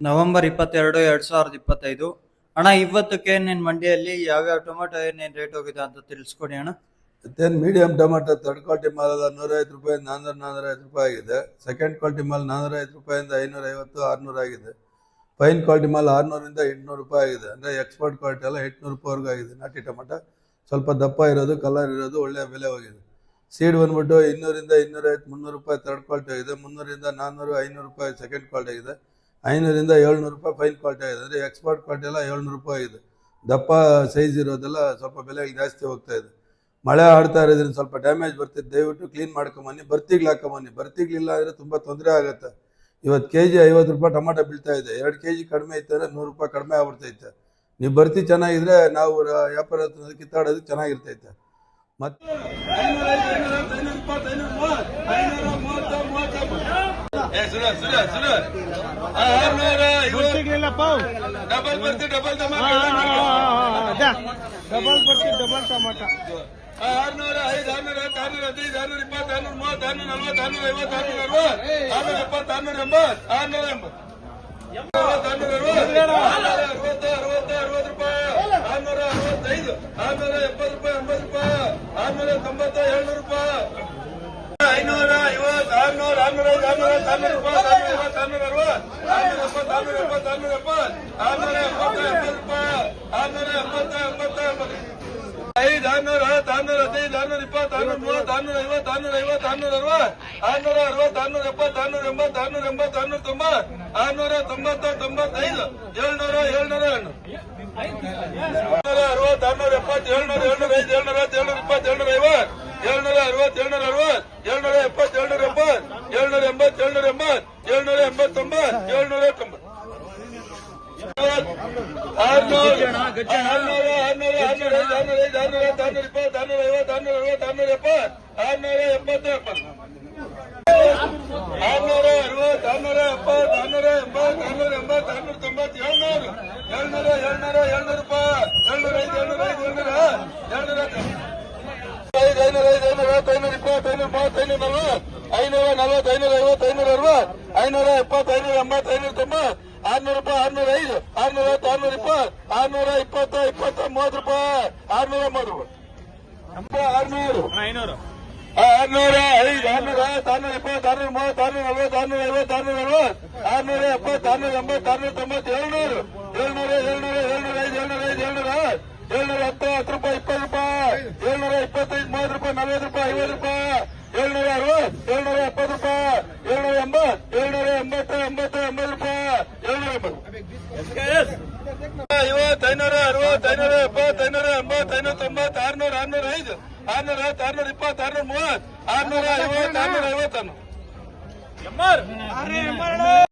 November 22, 2025. ಅಣ್ಣ, ಇವತ್ತಕ್ಕೆ ನಿನ್ನ ಮಂಡಿಯಲ್ಲಿ ಯಾವ್ಯಾವ ಟೊಮೆಟೊ ಏನೇನು ರೇಟ್ ಹೋಗಿದೆ ಅಂತ ತಿಳಿಸ್ಕೊಡಿ ಅಣ್ಣ. ಮತ್ತೇನು medium tomato third quality mall ಎಲ್ಲ 150 ರೂಪಾಯಿ 450 ರೂಪಾಯಿ ಆಗಿದೆ. ಸೆಕೆಂಡ್ ಕ್ವಾಲಿಟಿ ಮಾಲ್ 450 ರೂಪಾಯಿಂದ 550 600 ಆಗಿದೆ. ಫೈನ್ ಕ್ವಾಲಿಟಿ ಮಾಲ್ 600ರಿಂದ 800 ರೂಪಾಯಿ ಆಗಿದೆ. ಅಂದರೆ ಎಕ್ಸ್ಪೋರ್ಟ್ ಕ್ವಾಲಿಟಿ ಎಲ್ಲ 800 ರೂಪಾಯಿವರೆಗೂ ಆಗಿದೆ. ನಾಟಿ ಟೊಮೆಟೊ ಸ್ವಲ್ಪ ದಪ್ಪ ಇರೋದು, ಕಲರ್ ಇರೋದು ಒಳ್ಳೆಯ ಬೆಲೆ ಹೋಗಿದೆ. ಸೀಡ್ ಬಂದ್ಬಿಟ್ಟು 200ರಿಂದ 250 300 ರೂಪಾಯಿ ಥರ್ಡ್ ಕ್ವಾಲಿಟಿ ಆಗಿದೆ. 300ರಿಂದ 400 500 ರೂಪಾಯಿ ಸೆಕೆಂಡ್ ಕ್ವಾಲಿಟಿ ಆಗಿದೆ. 500ರಿಂದ 700 ರೂಪಾಯಿ ಫೈನ್ ಕ್ವಾಲಿಟಿ ಆಗಿದೆ. ಅಂದರೆ ಎಕ್ಸ್ಪೋರ್ಟ್ ಕ್ವಾಲಿಟಿ ಎಲ್ಲ 700 ರೂಪಾಯಿ ಆಗಿದೆ. ದಪ್ಪ ಸೈಜ್ ಇರೋದೆಲ್ಲ ಸ್ವಲ್ಪ ಬೆಲೆ ಜಾಸ್ತಿ ಹೋಗ್ತಾ ಇದೆ. ಮಳೆ ಆಡ್ತಾ ಇರೋದ್ರಿಂದ ಸ್ವಲ್ಪ ಡ್ಯಾಮೇಜ್ ಬರ್ತಿದೆ. ದಯವಿಟ್ಟು ಕ್ಲೀನ್ ಮಾಡ್ಕೊಂಬನ್ನಿ, ಬರ್ತಿಗ್ಲು ಹಾಕೊಂಬನ್ನಿ. ಬರ್ತಿಗ್ಲಿಲ್ಲ ಅಂದರೆ ತುಂಬ ತೊಂದರೆ ಆಗುತ್ತೆ. ಇವತ್ತು ಕೆಜಿ 50 ರೂಪಾಯಿ ಟೊಮೆಟೊ ಬೀಳ್ತಾ ಇದೆ. 2 ಕೆಜಿ ಕಡಿಮೆ ಇತ್ತು 100 ರೂಪಾಯಿ ಕಡಿಮೆ ಆಗ್ಬಿಡ್ತೈತೆ. ನೀವು ಬರ್ತಿ ಚೆನ್ನಾಗಿದ್ರೆ ನಾವು ವ್ಯಾಪಾರ ಕಿತ್ತಾಡೋದಕ್ಕೆ ಚೆನ್ನಾಗಿರ್ತೈತೆ. ಮತ್ತೆ ಡಬಲ್ ಟೊಮಾಟೊ 600 5 600 600 15 620 630 640 650 660 670 680 ರೂಪಾಯಿ 665 670 ರೂಪಾಯಿ 80 ರೂಪಾಯಿ 690 700 ರೂಪಾಯಿ 550 600 600 600 ರೂಪಾಯಿ 660 670 670 670 ರೂಪಾಯಿ 670 5 600 600 15 620 630 650 650 660 660 670 680 690 690 700 700 650